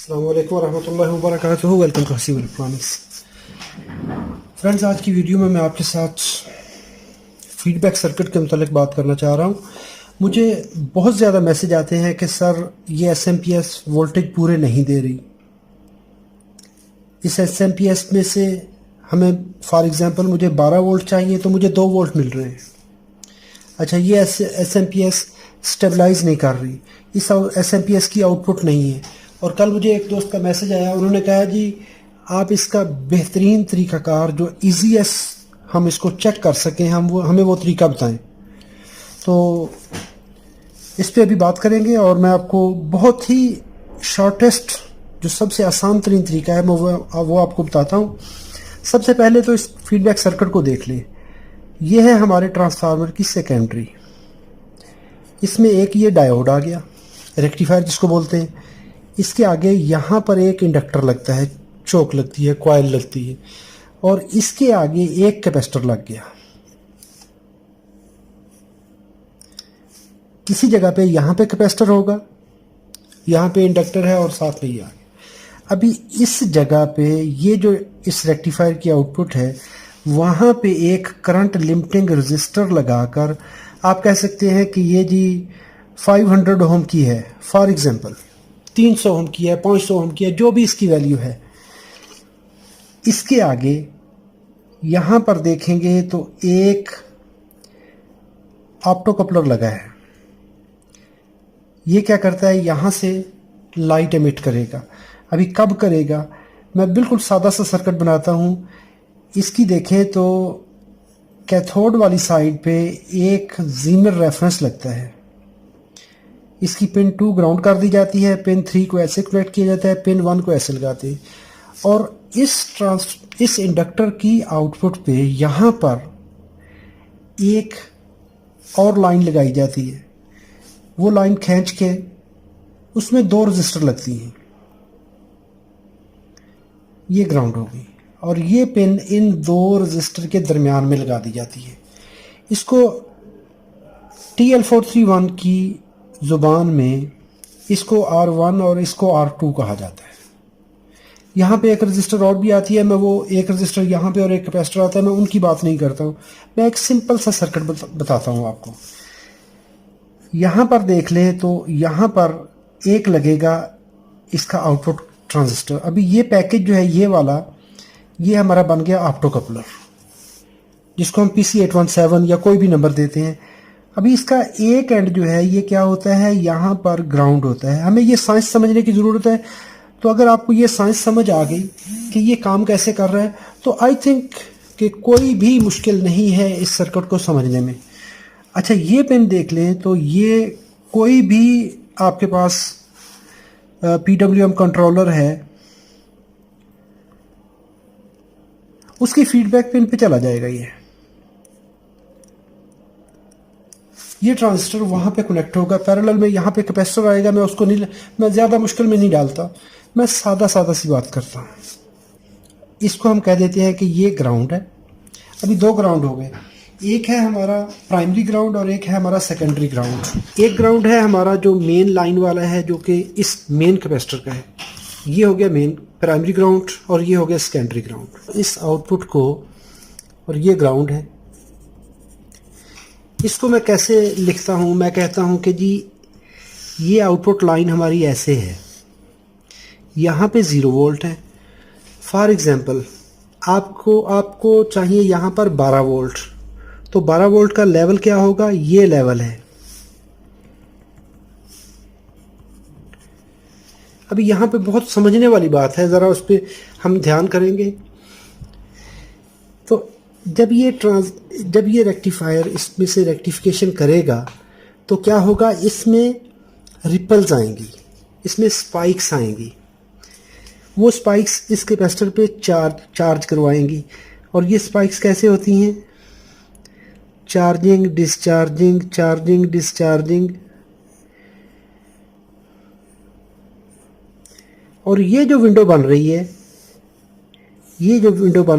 अस्सलाम वालेकुम वरहमतुल्लाहि वबरकातुहू। Welcome to Haseeb electronics. Friends, आज की वीडियो में मैं आपके साथ फीडबैक सर्किट के मुतालिक बात करना चाह रहा हूँ। मुझे बहुत ज़्यादा मैसेज आते हैं कि सर ये एसएमपीएस वोल्टेज पूरे नहीं दे रही। इस एसएमपीएस में से हमें फॉर एग्ज़ाम्पल मुझे 12 वोल्ट चाहिए तो मुझे 2 वोल्ट मिल रहे हैं। अच्छा, ये एसएमपीएस स्टेबलाइज नहीं कर रही, इस एसएमपीएस की आउटपुट नहीं है। और कल मुझे एक दोस्त का मैसेज आया, उन्होंने कहा जी आप इसका बेहतरीन तरीक़ाकार जो ईजीएस्ट हम इसको चेक कर सकें हमें वो तरीका बताएं। तो इस पे अभी बात करेंगे और मैं आपको बहुत ही शॉर्टेस्ट जो सबसे आसान तरीन तरीका है वो आपको बताता हूँ। सबसे पहले तो इस फीडबैक सर्किट को देख लें। ये है हमारे ट्रांसफार्मर की सेकेंडरी। इसमें एक ये डायोड आ गया, रेक्टिफायर जिसको बोलते हैं। इसके आगे यहाँ पर एक इंडक्टर लगता है, चोक लगती है, कॉइल लगती है, और इसके आगे एक कैपेसिटर लग गया। किसी जगह पे यहाँ पे कैपेसिटर होगा, यहाँ पे इंडक्टर है और साथ में ये आगे। अभी इस जगह पे ये जो इस रेक्टिफायर की आउटपुट है, वहाँ पे एक करंट लिमिटिंग रेजिस्टर लगाकर आप कह सकते हैं कि ये जी 500 ओम की है, फॉर एग्जांपल 300 ओम की है, 500 ओम की है, जो भी इसकी वैल्यू है। इसके आगे यहाँ पर देखेंगे तो एक ऑप्टोकपलर लगा है। ये क्या करता है, यहाँ से लाइट एमिट करेगा। अभी कब करेगा, मैं बिल्कुल सादा सा सर्किट बनाता हूँ। इसकी देखें तो कैथोड वाली साइड पे एक जीमर रेफरेंस लगता है। इसकी पिन 2 ग्राउंड कर दी जाती है, पिन 3 को ऐसे कनेक्ट किया जाता है, पिन 1 को ऐसे लगाते हैं। और इस इंडक्टर की आउटपुट पे यहाँ पर एक और लाइन लगाई जाती है। वो लाइन खींच के उसमें 2 रजिस्टर लगती हैं। ये ग्राउंड होगी और ये पिन इन 2 रजिस्टर के दरमियान में लगा दी जाती है। इसको TL431 की ज़ुबान में इसको R1 और इसको R2 कहा जाता है। यहाँ पे एक रजिस्टर और भी आती है, मैं वो एक रजिस्टर यहाँ पे और एक कैपेसिटर आता है, मैं उनकी बात नहीं करता हूँ। मैं एक सिंपल सा सर्किट बताता हूँ आपको। यहाँ पर देख लें तो यहाँ पर एक लगेगा इसका आउटपुट ट्रांजिस्टर। अभी ये पैकेज जो है ये वाला, ये हमारा बन गया ऑप्टोकपलर, जिसको हम PC817 या कोई भी नंबर देते हैं। अभी इसका एक एंड जो है ये क्या होता है, यहाँ पर ग्राउंड होता है। हमें ये साइंस समझने की ज़रूरत है। तो अगर आपको ये साइंस समझ आ गई कि ये काम कैसे कर रहा है, तो आई थिंक कि कोई भी मुश्किल नहीं है इस सर्किट को समझने में। अच्छा, ये पिन देख लें तो ये कोई भी आपके पास PWM कंट्रोलर है, उसकी फीडबैक पिन पे चला जाएगा। ये ट्रांजिस्टर वहाँ पे कनेक्ट होगा, पैरेलल में यहाँ पे कैपेसिटर आएगा। मैं ज़्यादा मुश्किल में नहीं डालता, मैं सादा सी बात करता हूँ। इसको हम कह देते हैं कि ये ग्राउंड है। अभी 2 ग्राउंड हो गए, एक है हमारा प्राइमरी ग्राउंड और एक है हमारा सेकेंडरी ग्राउंड। एक ग्राउंड है हमारा जो मेन लाइन वाला है, जो कि इस मेन कैपेसिटर का है। ये हो गया मेन प्राइमरी ग्राउंड और ये हो गया सेकेंडरी ग्राउंड। इस आउटपुट को, और ये ग्राउंड है, इसको मैं कैसे लिखता हूँ, मैं कहता हूँ कि जी ये आउटपुट लाइन हमारी ऐसे है। यहाँ पे 0 वोल्ट है। फॉर एग्जांपल आपको चाहिए यहाँ पर 12 वोल्ट, तो 12 वोल्ट का लेवल क्या होगा, ये लेवल है। अभी यहाँ पे बहुत समझने वाली बात है, ज़रा उस पर हम ध्यान करेंगे। तो जब ये रेक्टिफायर इसमें से रेक्टिफिकेशन करेगा तो क्या होगा, इसमें रिपल्स आएंगी, इसमें स्पाइक्स आएंगी। वो स्पाइक्स इस कैपेसिटर पे चार्ज करवाएंगी। और ये स्पाइक्स कैसे होती हैं, चार्जिंग डिस्चार्जिंग, चार्जिंग डिस्चार्जिंग। और ये जो विंडो बन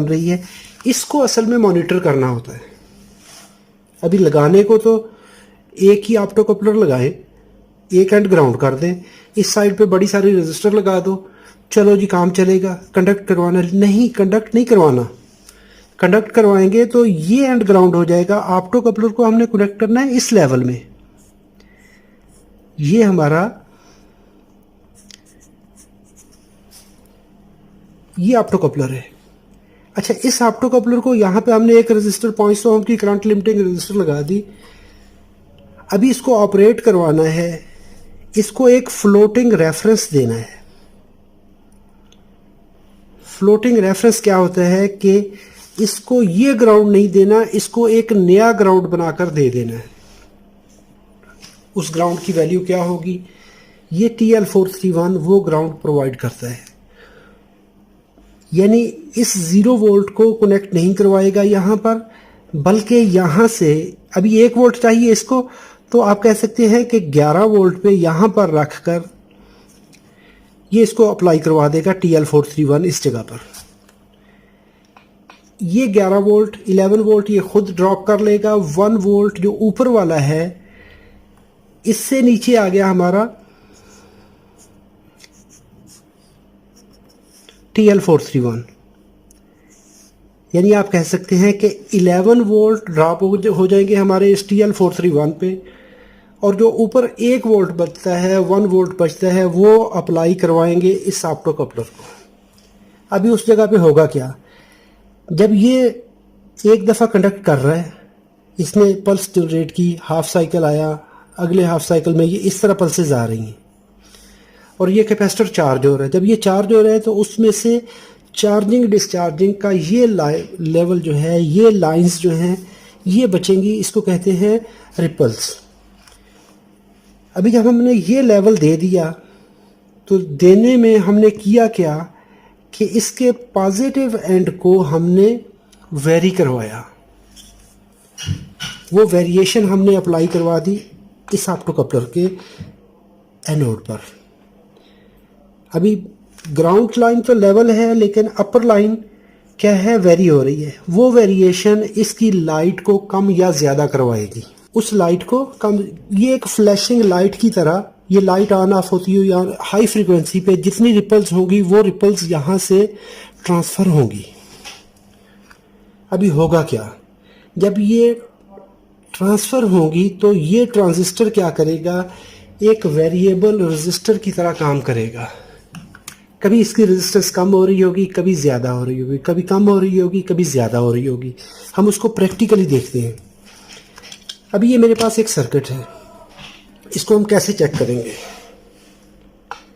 रही है, इसको असल में मॉनिटर करना होता है। अभी लगाने को तो एक ही ऑप्टोकपलर लगाएं, एक एंड ग्राउंड कर दें, इस साइड पे बड़ी सारी रजिस्टर लगा दो, चलो जी काम चलेगा। कंडक्ट करवाना नहीं, कंडक्ट नहीं करवाना। कंडक्ट करवाएंगे तो ये एंड ग्राउंड हो जाएगा। ऑप्टो कपलर को हमने कनेक्ट करना है इस लेवल में। ये हमारा ये ऑप्टो कपलर है। अच्छा, इस ऑप्टो कपलर को यहाँ पे हमने एक रजिस्टर 500 ओम की करंट लिमिटिंग रजिस्टर लगा दी। अभी इसको ऑपरेट करवाना है, इसको एक फ्लोटिंग रेफरेंस देना है। फ्लोटिंग रेफरेंस क्या होता है कि इसको ये ग्राउंड नहीं देना, इसको एक नया ग्राउंड बनाकर दे देना है। उस ग्राउंड की वैल्यू क्या होगी? ये TL431 वो ग्राउंड प्रोवाइड करता है। यानी इस 0 वोल्ट को कनेक्ट नहीं करवाएगा यहाँ पर, बल्कि यहाँ से अभी 1 वोल्ट चाहिए इसको, तो आप कह सकते हैं कि 11 वोल्ट पे यहाँ पर रखकर ये इसको अप्लाई करवा देगा TL431 इस जगह पर। ये 11 वोल्ट 11 वोल्ट ये खुद ड्रॉप कर लेगा। 1 वोल्ट जो ऊपर वाला है, इससे नीचे आ गया हमारा TL431। यानी आप कह सकते हैं कि 11 वोल्ट ड्रॉप हो जाएंगे हमारे इस TL431 पे, और जो ऊपर 1 वोल्ट बचता है, 1 वोल्ट बचता है, वो अप्लाई करवाएंगे इस ऑप्टो कपलर को। अभी उस जगह पे होगा क्या? जब ये एक दफ़ा कंडक्ट कर रहा है, इसने पल्स जनरेट की, हाफ साइकिल आया, अगले हाफ साइकिल में ये इस तरह पल्सेज आ रही हैं और ये कैपेसिटर चार्ज हो रहा है। जब ये चार्ज हो रहा है तो उसमें से चार्जिंग डिस्चार्जिंग का ये लेवल जो है, ये लाइंस जो हैं, ये बचेंगी। इसको कहते हैं रिपल्स। अभी जब हमने ये लेवल दे दिया, तो देने में हमने किया क्या कि इसके पॉजिटिव एंड को हमने वेरी करवाया। वो वेरिएशन हमने अप्लाई करवा दी इस ऑप्टो कपलर के एनोड पर। अभी ग्राउंड लाइन तो लेवल है, लेकिन अपर लाइन क्या है, वेरी हो रही है। वो वेरिएशन इसकी लाइट को कम या ज़्यादा करवाएगी। उस लाइट को कम, ये एक फ्लैशिंग लाइट की तरह ये लाइट ऑन ऑफ होती है। या हाई फ्रीक्वेंसी पे जितनी रिपल्स होंगी वो रिपल्स यहाँ से ट्रांसफ़र होंगी। अभी होगा क्या? जब ये ट्रांसफ़र होंगी तो ये ट्रांजिस्टर क्या करेगा, एक वेरिएबल रजिस्टर की तरह काम करेगा। कभी इसकी रेजिस्टेंस कम हो रही होगी, कभी ज़्यादा हो रही होगी, कभी कम हो रही होगी, कभी ज़्यादा हो रही होगी। हम उसको प्रैक्टिकली देखते हैं। अभी ये मेरे पास एक सर्किट है, इसको हम कैसे चेक करेंगे?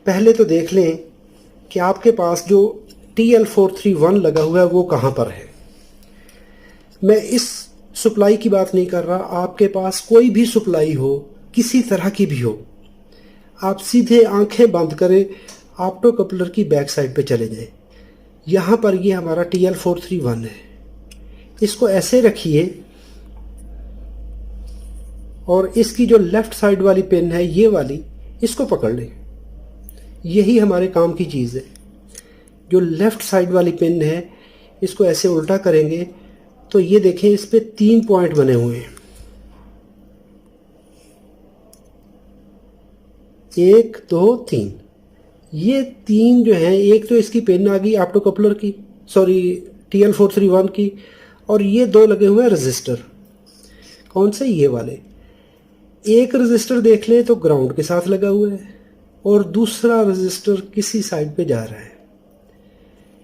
पहले तो देख लें कि आपके पास जो TL431 लगा हुआ है वो कहाँ पर है। मैं इस सप्लाई की बात नहीं कर रहा, आपके पास कोई भी सप्लाई हो, किसी तरह की भी हो, आप सीधे आंखें बंद करें, ऑप्टो कपलर की बैक साइड पे चले जाएं। यहाँ पर ये हमारा TL431 है। इसको ऐसे रखिए और इसकी जो लेफ्ट साइड वाली पिन है, ये वाली, इसको पकड़ लें। यही हमारे काम की चीज़ है। जो लेफ्ट साइड वाली पिन है, इसको ऐसे उल्टा करेंगे तो ये देखें, इस पे 3 पॉइंट बने हुए हैं। 1 2 3। ये 3 जो हैं, एक तो इसकी पिन आ गई ऑप्टो कपलर की, सॉरी TL431 की, और ये 2 लगे हुए हैं रजिस्टर। कौन से? ये वाले। एक रजिस्टर देख ले तो ग्राउंड के साथ लगा हुआ है और दूसरा रजिस्टर किसी साइड पे जा रहा है।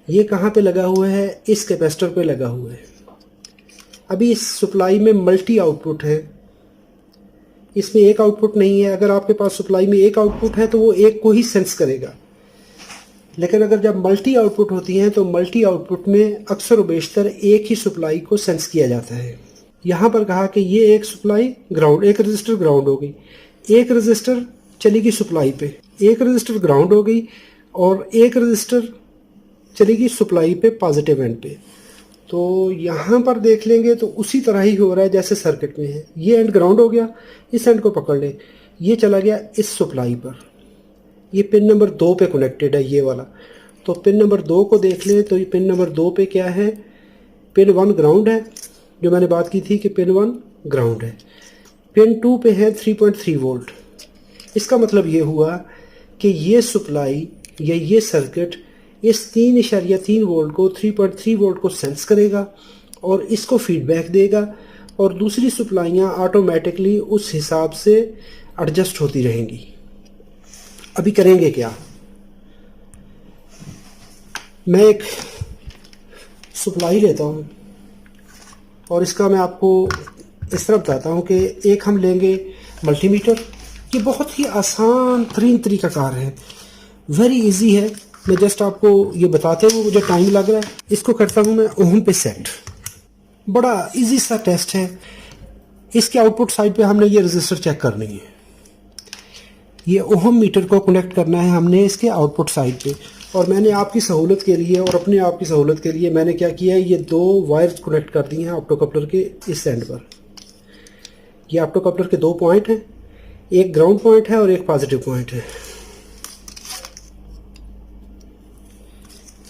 ये कहाँ पे लगा हुआ है? इस कैपेसिटर पे लगा हुआ है। अभी इस सप्लाई में मल्टी आउटपुट है, इसमें एक आउटपुट नहीं है। अगर आपके पास सप्लाई में एक आउटपुट है तो वो एक को ही सेंस करेगा, लेकिन अगर जब मल्टी आउटपुट होती हैं तो मल्टी आउटपुट में अक्सर व बेशतर एक ही सप्लाई को सेंस किया जाता है। यहाँ पर कहा कि ये एक सप्लाई ग्राउंड, एक रजिस्टर ग्राउंड हो गई, एक रजिस्टर चली गई सप्लाई पे, एक रजिस्टर ग्राउंड हो गई और एक रजिस्टर चली गई सप्लाई पे पॉजिटिव एंड पे। तो यहाँ पर देख लेंगे तो उसी तरह ही हो रहा है जैसे सर्किट में है। ये एंड ग्राउंड हो गया, इस एंड को पकड़ लें, ये चला गया इस सप्लाई पर, ये पिन नंबर 2 पे कनेक्टेड है ये वाला। तो पिन नंबर 2 को देख लें तो ये पिन नंबर 2 पे क्या है? पिन 1 ग्राउंड है, जो मैंने बात की थी कि पिन 1 ग्राउंड है। पिन 2 पे है 3.3 वोल्ट। इसका मतलब ये हुआ कि ये सप्लाई या ये सर्किट इस 3.3 वोल्ट को 3.3 वोल्ट को सेंस करेगा और इसको फीडबैक देगा और दूसरी सप्लाइयाँ ऑटोमेटिकली उस हिसाब से एडजस्ट होती रहेंगी। अभी करेंगे क्या, मैं एक सप्लाई लेता हूँ और इसका मैं आपको इस तरह बताता हूँ कि एक हम लेंगे मल्टीमीटर। ये बहुत ही आसान तरीन तरीक़ाकार है, वेरी इजी है। मैं जस्ट आपको ये बताते हुए मुझे टाइम लग रहा है, इसको करता हूँ मैं ओहम पे सेट। बड़ा इजी सा टेस्ट है। इसके आउटपुट साइड पे हमने ये रजिस्टर चेक करनी है, ये ओहम मीटर को कनेक्ट करना है हमने इसके आउटपुट साइड पे। और मैंने आपकी सहूलत के लिए और अपने आप की सहूलत के लिए मैंने क्या किया है, ये 2 वायर्स कनेक्ट कर दी हैं ऑप्टोकपलर के इस एंड पर। ये ऑप्टोकपलर के 2 पॉइंट हैं, एक ग्राउंड पॉइंट है और एक पॉजिटिव पॉइंट है।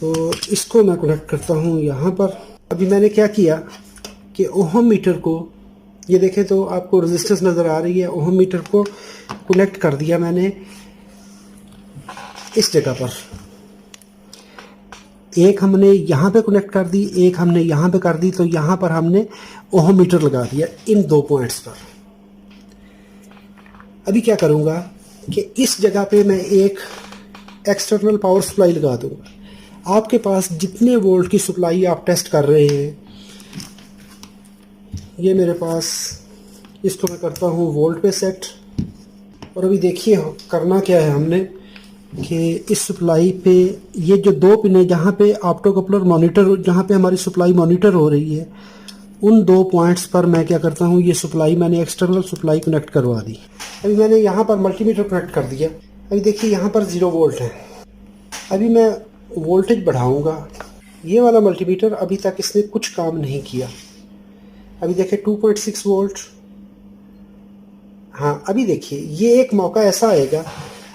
तो इसको मैं कनेक्ट करता हूँ यहाँ पर। अभी मैंने क्या किया कि ओहम मीटर को, ये देखें तो आपको रेजिस्टेंस नज़र आ रही है, ओहम मीटर को कनेक्ट कर दिया मैंने इस जगह पर। एक हमने यहाँ पे कनेक्ट कर दी, एक हमने यहाँ पे कर दी, तो यहाँ पर हमने ओहम मीटर लगा दिया इन 2 पॉइंट्स पर। अभी क्या करूँगा कि इस जगह पे मैं एक एक्सटर्नल पावर सप्लाई लगा दूँगा। आपके पास जितने वोल्ट की सप्लाई आप टेस्ट कर रहे हैं, ये मेरे पास, इसको मैं करता हूँ वोल्ट पे सेट। और अभी देखिए करना क्या है हमने कि इस सप्लाई पे ये जो 2 पिन है जहाँ पे ऑप्टोकपलर मॉनिटर, जहाँ पे हमारी सप्लाई मॉनिटर हो रही है, उन 2 पॉइंट्स पर मैं क्या करता हूँ, ये सप्लाई मैंने एक्सटर्नल सप्लाई कनेक्ट करवा दी। अभी मैंने यहाँ पर मल्टीमीटर कनेक्ट कर दिया। अभी देखिए यहाँ पर 0 वोल्ट है। अभी मैं वोल्टेज बढ़ाऊँगा। ये वाला मल्टीमीटर अभी तक इसने कुछ काम नहीं किया। अभी देखिए 2.6 वोल्ट। हाँ, अभी देखिए ये एक मौका ऐसा आएगा,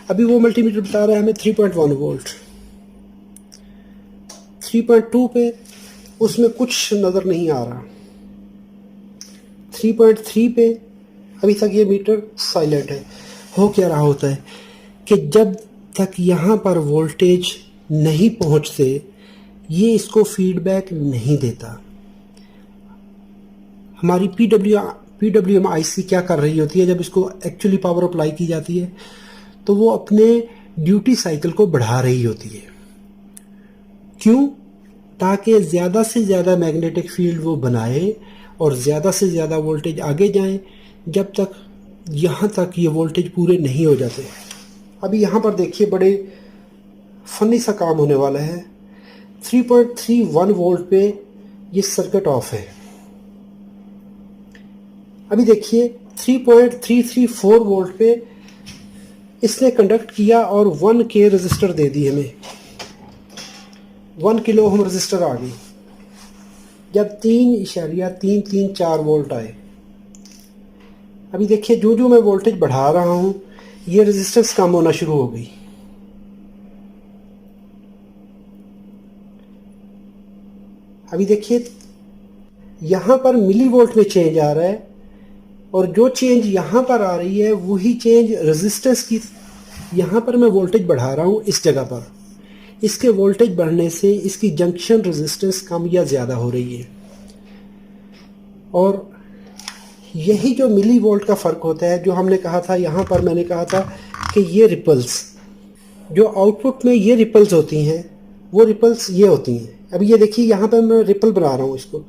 अभी वो मल्टीमीटर बता रहा है हमें 3.1 वोल्ट। 3.2 पे उसमें कुछ नज़र नहीं आ रहा। 3.3 पे अभी तक ये मीटर साइलेंट है। हो क्या रहा होता है कि जब तक यहाँ पर वोल्टेज नहीं पहुँचते ये इसको फीडबैक नहीं देता। हमारी PWM IC क्या कर रही होती है, जब इसको एक्चुअली पावर अप्लाई की जाती है तो वो अपने ड्यूटी साइकिल को बढ़ा रही होती है। क्यों? ताकि ज़्यादा से ज़्यादा मैग्नेटिक फील्ड वो बनाए और ज़्यादा से ज़्यादा वोल्टेज आगे जाएं, जब तक यहाँ तक ये वोल्टेज पूरे नहीं हो जाते। अभी यहाँ पर देखिए बड़े फनी सा काम होने वाला है। 3.31 वोल्ट पे ये सर्किट ऑफ है। अभी देखिए 3.334 वोल्ट पे इसने कंडक्ट किया और 1K रजिस्टर दे दी हमें। 1 किलो ओम रजिस्टर आ गई जब 3.334 वोल्ट आए। अभी देखिए जो जो मैं वोल्टेज बढ़ा रहा हूँ ये रेजिस्टेंस कम होना शुरू हो गई। अभी देखिए यहाँ पर मिली वोल्ट में चेंज आ रहा है और जो चेंज यहाँ पर आ रही है वही चेंज रेजिस्टेंस की, यहाँ पर मैं वोल्टेज बढ़ा रहा हूँ इस जगह पर। इसके वोल्टेज बढ़ने से इसकी जंक्शन रेजिस्टेंस कम या ज़्यादा हो रही है। और यही जो मिली वोल्ट का फ़र्क होता है, जो हमने कहा था, यहाँ पर मैंने कहा था कि ये रिपल्स, जो आउटपुट में ये रिपल्स होती हैं, वो रिपल्स ये होती हैं। अभी ये देखिए यहाँ पर मैं रिपल बना रहा हूँ इसको,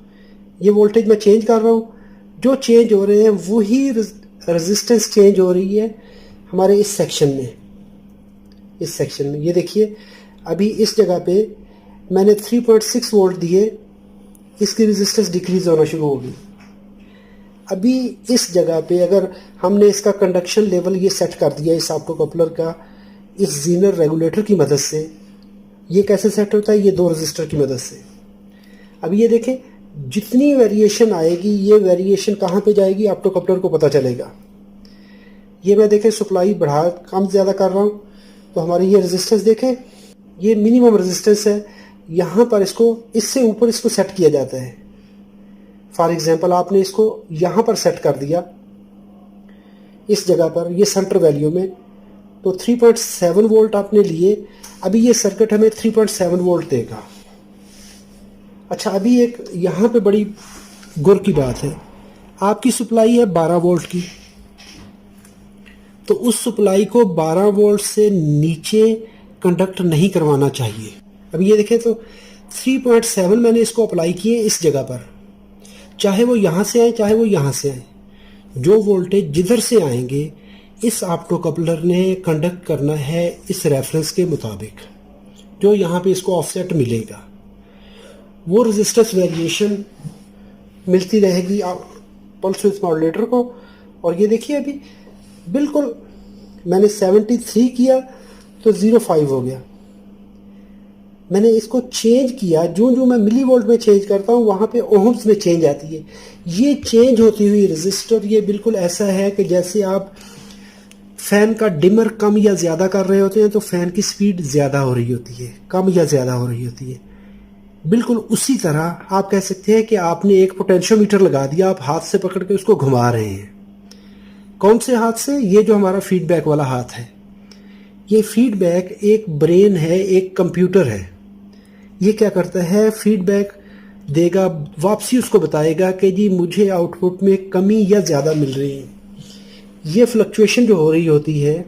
ये वोल्टेज मैं चेंज कर रहा हूँ। जो चेंज हो रहे हैं वही रेजिस्टेंस चेंज हो रही है हमारे इस सेक्शन में। इस सेक्शन में ये देखिए अभी इस जगह पे मैंने 3.6 वोल्ट दिए, इसकी रेजिस्टेंस डिक्रीज होना शुरू होगी। अभी इस जगह पे अगर हमने इसका कंडक्शन लेवल ये सेट कर दिया इस ऑप्टोकपलर का, इस जीनर रेगुलेटर की मदद से। ये कैसे सेट होता है? ये 2 रजिस्टर की मदद से। अभी ये देखें जितनी वेरिएशन आएगी, ये वेरिएशन कहाँ पे जाएगी ऑप्टोकपलर को पता चलेगा। ये मैं देखें सप्लाई बढ़ा कम ज़्यादा कर रहा हूँ तो हमारी ये रेजिस्टेंस देखें, ये मिनिमम रेजिस्टेंस है। यहाँ पर इसको इससे ऊपर इसको सेट किया जाता है। फॉर एग्जांपल आपने इसको यहाँ पर सेट कर दिया इस जगह पर, ये सेंटर वैल्यू में, तो 3.7 वोल्ट आपने लिए, अभी ये सर्किट हमें 3.7 वोल्ट देगा। अच्छा, अभी एक यहाँ पे बड़ी गुर की बात है, आपकी सप्लाई है 12 वोल्ट की, तो उस सप्लाई को 12 वोल्ट से नीचे कंडक्ट नहीं करवाना चाहिए। अब ये देखें तो 3.7 मैंने इसको अप्लाई किए इस जगह पर, चाहे वो यहाँ से आए चाहे वो यहाँ से आए, जो वोल्टेज जिधर से आएंगे इस ऑप्टोकपलर ने कंडक्ट करना है इस रेफरेंस के मुताबिक, जो यहाँ पे इसको ऑफसेट मिलेगा। वो रेजिस्टेंस वेरिएशन मिलती रहेगी पल्स विड्थ मॉड्यूलेटर को। और ये देखिए अभी बिल्कुल मैंने 73 किया तो 0.5 हो गया। मैंने इसको चेंज किया, जो जो मैं मिली वोल्ट में चेंज करता हूँ वहाँ पे ओहम्स में चेंज आती है। ये चेंज होती हुई रेजिस्टर ये बिल्कुल ऐसा है कि जैसे आप फैन का डिमर कम या ज़्यादा कर रहे होते हैं तो फैन की स्पीड ज़्यादा हो रही होती है, कम या ज़्यादा हो रही होती है। बिल्कुल उसी तरह आप कह सकते हैं कि आपने एक पोटेंशियोमीटर लगा दिया, आप हाथ से पकड़ के उसको घुमा रहे हैं। कौन से हाथ से? ये जो हमारा फीडबैक वाला हाथ है। ये फीडबैक एक ब्रेन है, एक कंप्यूटर है। ये क्या करता है, फीडबैक देगा, वापसी उसको बताएगा कि जी मुझे आउटपुट में कमी या ज़्यादा मिल रही है। ये फ्लक्चुएशन जो हो रही होती है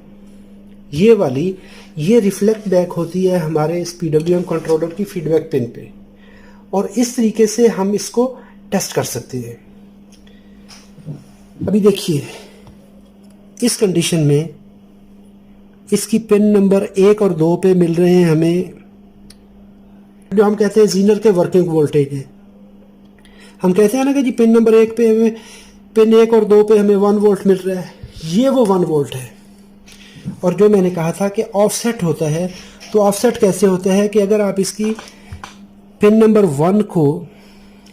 ये वाली, ये रिफ्लेक्ट बैक होती है हमारे इस PWM कंट्रोलर की फीडबैक पिन पे, और इस तरीके से हम इसको टेस्ट कर सकते हैं। अभी देखिए इस कंडीशन में इसकी पिन नंबर 1 और 2 पे मिल रहे हैं हमें, जो हम कहते हैं जीनर के वर्किंग वोल्टेज है। हम कहते हैं ना कि जी पिन नंबर 1 पे हमें, पिन 1 और 2 पे हमें 1 वोल्ट मिल रहा है, ये वो 1 वोल्ट है। और जो मैंने कहा था कि ऑफसेट होता है, तो ऑफसेट कैसे होता है कि अगर आप इसकी पिन नंबर 1 को,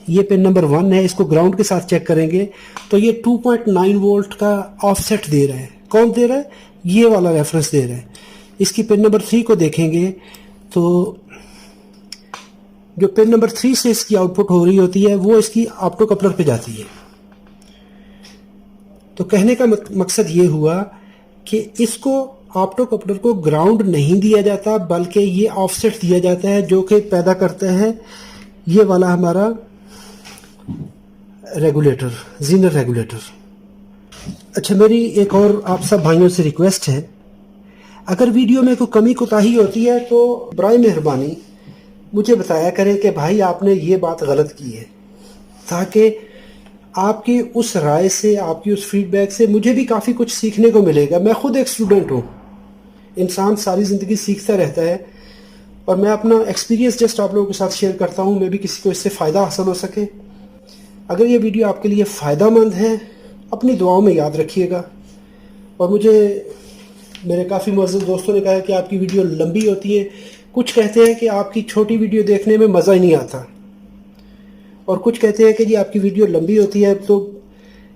ये पिन नंबर 1 है, इसको ग्राउंड के साथ चेक करेंगे तो ये 2.9 वोल्ट का ऑफसेट दे रहा है। कौन दे रहा है? ये वाला रेफरेंस दे रहा है। इसकी पिन नंबर 3 को देखेंगे तो जो पिन नंबर 3 से इसकी आउटपुट हो रही होती है वो इसकी ऑप्टोकपलर पे जाती है। तो कहने का मकसद ये हुआ कि इसको ऑप्टोकपलर को ग्राउंड नहीं दिया जाता, बल्कि ये ऑफसेट दिया जाता है, जो कि पैदा करता है ये वाला हमारा रेगुलेटर, जीनर रेगुलेटर। अच्छा, मेरी एक और आप सब भाइयों से रिक्वेस्ट है, अगर वीडियो में कोई कमी कोताही होती है तो बराए मेहरबानी मुझे बताया करें कि भाई आपने ये बात गलत की है, ताकि आपकी उस राय से, आपकी उस फीडबैक से मुझे भी काफ़ी कुछ सीखने को मिलेगा। मैं खुद एक स्टूडेंट हूँ, इंसान सारी ज़िंदगी सीखता रहता है, और मैं अपना एक्सपीरियंस जस्ट आप लोगों के साथ शेयर करता हूँ, मैं भी किसी को इससे फ़ायदा हासिल हो सके। अगर ये वीडियो आपके लिए फ़ायदामंद है, अपनी दुआओं में याद रखिएगा। और मुझे मेरे काफ़ी मुअज़्ज़ज़ दोस्तों ने कहा कि आपकी वीडियो लंबी होती है, कुछ कहते हैं कि आपकी छोटी वीडियो देखने में मज़ा ही नहीं आता, और कुछ कहते हैं कि जी आपकी वीडियो लंबी होती है। तो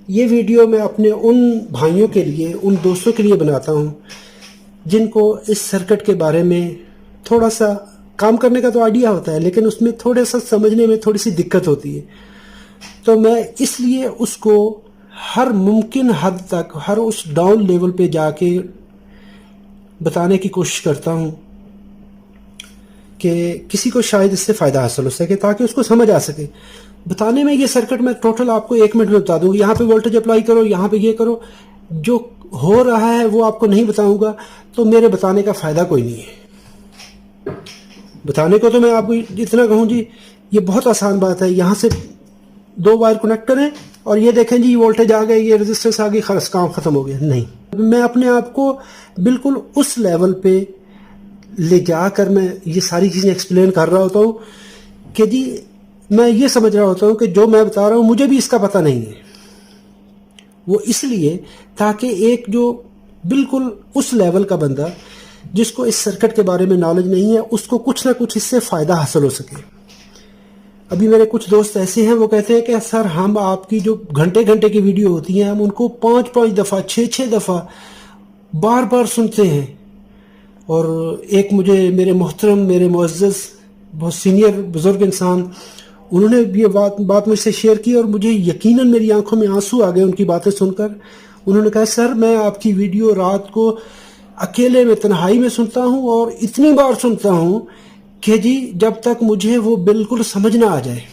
ये वीडियो मैं अपने उन भाइयों के लिए, उन दोस्तों के लिए बनाता हूँ जिनको इस सर्किट के बारे में थोड़ा सा काम करने का तो आइडिया होता है, लेकिन उसमें थोड़ा सा समझने में थोड़ी सी दिक्कत होती है। तो मैं इसलिए उसको हर मुमकिन हद तक, हर उस डाउन लेवल पे जाके बताने की कोशिश करता हूँ कि किसी को शायद इससे फ़ायदा हासिल हो सके, ताकि उसको समझ आ सके। बताने में ये सर्किट मैं टोटल आपको 1 मिनट में बता दूँगी, यहाँ पे वोल्टेज अप्लाई करो, यहाँ पे ये करो, जो हो रहा है वो आपको नहीं बताऊँगा, तो मेरे बताने का फ़ायदा कोई नहीं है। बताने को तो मैं आपको इतना कहूँ जी, ये बहुत आसान बात है, यहाँ से 2 वायर कनेक्टर हैं और ये देखें जी वोल्टेज आ गए, ये रेजिस्टेंस आ गई, खलास काम ख़त्म हो गया। नहीं, मैं अपने आप को बिल्कुल उस लेवल पे ले जाकर मैं ये सारी चीज़ें एक्सप्लेन कर रहा होता हूँ कि जी मैं ये समझ रहा होता हूँ कि जो मैं बता रहा हूँ मुझे भी इसका पता नहीं है। वो इसलिए ताकि एक जो बिल्कुल उस लेवल का बंदा जिसको इस सर्किट के बारे में नॉलेज नहीं है, उसको कुछ ना कुछ इससे फ़ायदा हासिल हो सके। अभी मेरे कुछ दोस्त ऐसे हैं, वो कहते हैं कि सर हम आपकी जो घंटे घंटे की वीडियो होती हैं, हम उनको 5-5 दफ़ा, 6-6 दफ़ा बार बार सुनते हैं। और एक मुझे मेरे मोहतरम, मेरे मुअज़्ज़ज़, बहुत सीनियर बुज़ुर्ग इंसान, उन्होंने ये बात मुझसे शेयर की और मुझे यकीनन मेरी आंखों में आंसू आ गए उनकी बातें सुनकर। उन्होंने कहा सर मैं आपकी वीडियो रात को अकेले में तन्हाई में सुनता हूँ और इतनी बार सुनता हूँ कि जी जब तक मुझे वो बिल्कुल समझ ना आ जाए।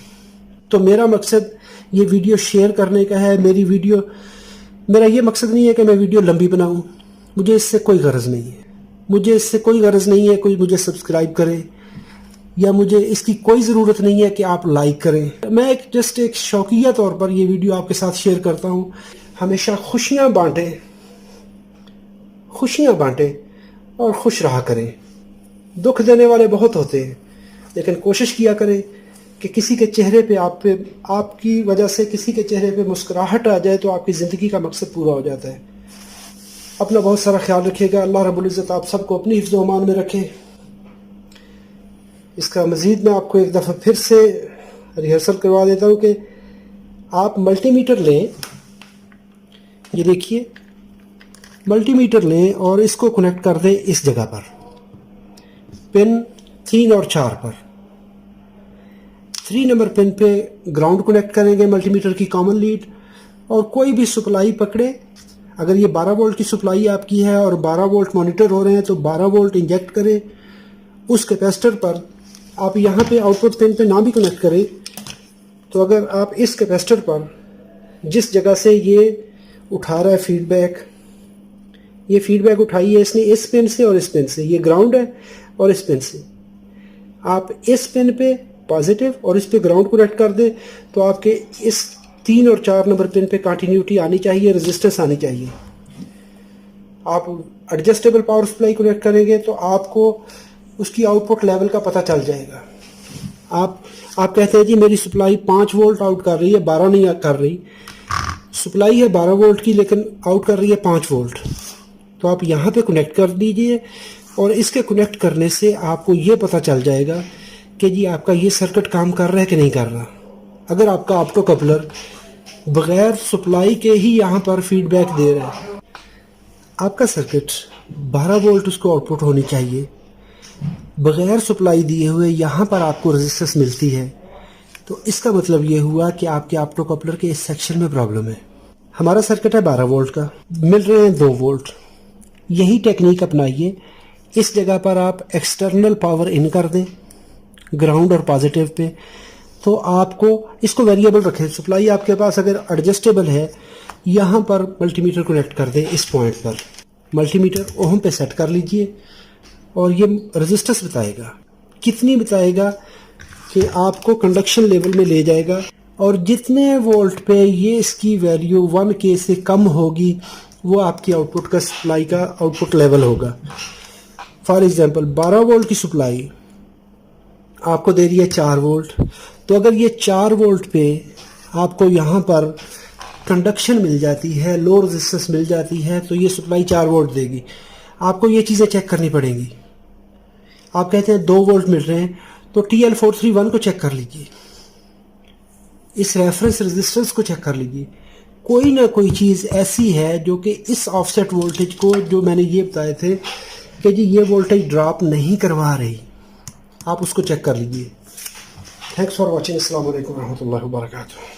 तो मेरा मकसद ये वीडियो शेयर करने का है। मेरा ये मकसद नहीं है कि मैं वीडियो लंबी बनाऊँ, मुझे इससे कोई गरज नहीं है। मुझे इससे कोई गरज नहीं है कोई मुझे सब्सक्राइब करे, या मुझे इसकी कोई ज़रूरत नहीं है कि आप लाइक करें। मैं जस्ट एक शौकिया तौर पर ये वीडियो आपके साथ शेयर करता हूँ। हमेशा खुशियाँ बांटें और खुश रहा करें। दुख देने वाले बहुत होते हैं, लेकिन कोशिश किया करें कि किसी के चेहरे पे आपकी वजह से किसी के चेहरे पे मुस्कुराहट आ जाए तो आपकी ज़िंदगी का मकसद पूरा हो जाता है। अपना बहुत सारा ख्याल रखिएगा। अल्लाह रब्बुल इज़्ज़त आप सबको अपनी हिफ्ज़ व अमान में रखे। इसका मज़ीद मैं आपको एक दफ़ा फिर से रिहर्सल करवा देता हूँ कि आप मल्टीमीटर लें। ये देखिए, मल्टीमीटर लें और इसको कनेक्ट कर दें इस जगह पर, पिन 3 और 4 पर। 3 नंबर पिन पे ग्राउंड कनेक्ट करेंगे, मल्टीमीटर की कॉमन लीड, और कोई भी सप्लाई पकड़े। अगर ये 12 वोल्ट की सप्लाई आपकी है और 12 वोल्ट मॉनिटर हो रहे हैं तो 12 वोल्ट इंजेक्ट करें उस कैपेसिटर पर। आप यहाँ पे आउटपुट पिन पे ना भी कनेक्ट करें तो अगर आप इस कैपेसिटर पर जिस जगह से ये उठा रहा है फीडबैक, ये फीडबैक उठाई है इसने इस पिन से और इस पिन से, ये ग्राउंड है और इस पिन से, आप इस पिन पे पॉजिटिव और इस पे ग्राउंड कनेक्ट कर दे तो आपके इस 3 और 4 नंबर पिन पे कंटिन्यूटी आनी चाहिए, रेजिस्टेंस आनी चाहिए। आप एडजस्टेबल पावर सप्लाई कनेक्ट करेंगे तो आपको उसकी आउटपुट लेवल का पता चल जाएगा। आप कहते हैं जी मेरी सप्लाई 5 वोल्ट आउट कर रही है, 12 नहीं कर रही। सप्लाई है 12 वोल्ट की लेकिन आउट कर रही है 5 वोल्ट। तो आप यहाँ पे कनेक्ट कर दीजिए और इसके कनेक्ट करने से आपको ये पता चल जाएगा कि जी आपका ये सर्किट काम कर रहा है कि नहीं कर रहा। अगर आपका ऑप्टो कपलर बगैर सप्लाई के ही यहाँ पर फीडबैक दे रहा है, आपका सर्किट 12 वोल्ट उसको आउटपुट होनी चाहिए, बगैर सप्लाई दिए हुए यहाँ पर आपको रेजिस्टेंस मिलती है, तो इसका मतलब ये हुआ कि आपके ऑप्टो कपलर के इस सेक्शन में प्रॉब्लम है। हमारा सर्किट है 12 वोल्ट का, मिल रहे हैं 2 वोल्ट। यही टेक्निक अपनाइए। इस जगह पर आप एक्सटर्नल पावर इन कर दें ग्राउंड और पॉजिटिव पे, तो आपको इसको वेरिएबल रखें। सप्लाई आपके पास अगर एडजस्टेबल है, यहाँ पर मल्टीमीटर कनेक्ट कर दें इस पॉइंट पर, मल्टीमीटर ओम पे सेट कर लीजिए और ये रेजिस्टेंस बताएगा। कितनी बताएगा कि आपको कंडक्शन लेवल में ले जाएगा, और जितने वोल्ट पे ये इसकी वैल्यू 1K से कम होगी वो आपकी आउटपुट का सप्लाई का आउटपुट लेवल होगा। फॉर एग्जांपल 12 वोल्ट की सप्लाई आपको दे रही है 4 वोल्ट, तो अगर ये 4 वोल्ट पे आपको यहाँ पर कंडक्शन मिल जाती है, लो रेजिस्टेंस मिल जाती है, तो ये सप्लाई 4 वोल्ट देगी। आपको ये चीज़ें चेक करनी पड़ेंगी। आप कहते हैं 2 वोल्ट मिल रहे हैं तो TL431 को चेक कर लीजिए, इस रेफरेंस रेजिस्टेंस को चेक कर लीजिए। कोई ना कोई चीज़ ऐसी है जो कि इस ऑफसेट वोल्टेज को, जो मैंने ये बताए थे कि जी ये वोल्टेज ड्रॉप नहीं करवा रही, आप उसको चेक कर लीजिए। Thanks for watching. अस्सलाम वालेकुम रहमतुल्लाहि व बरकातुहू।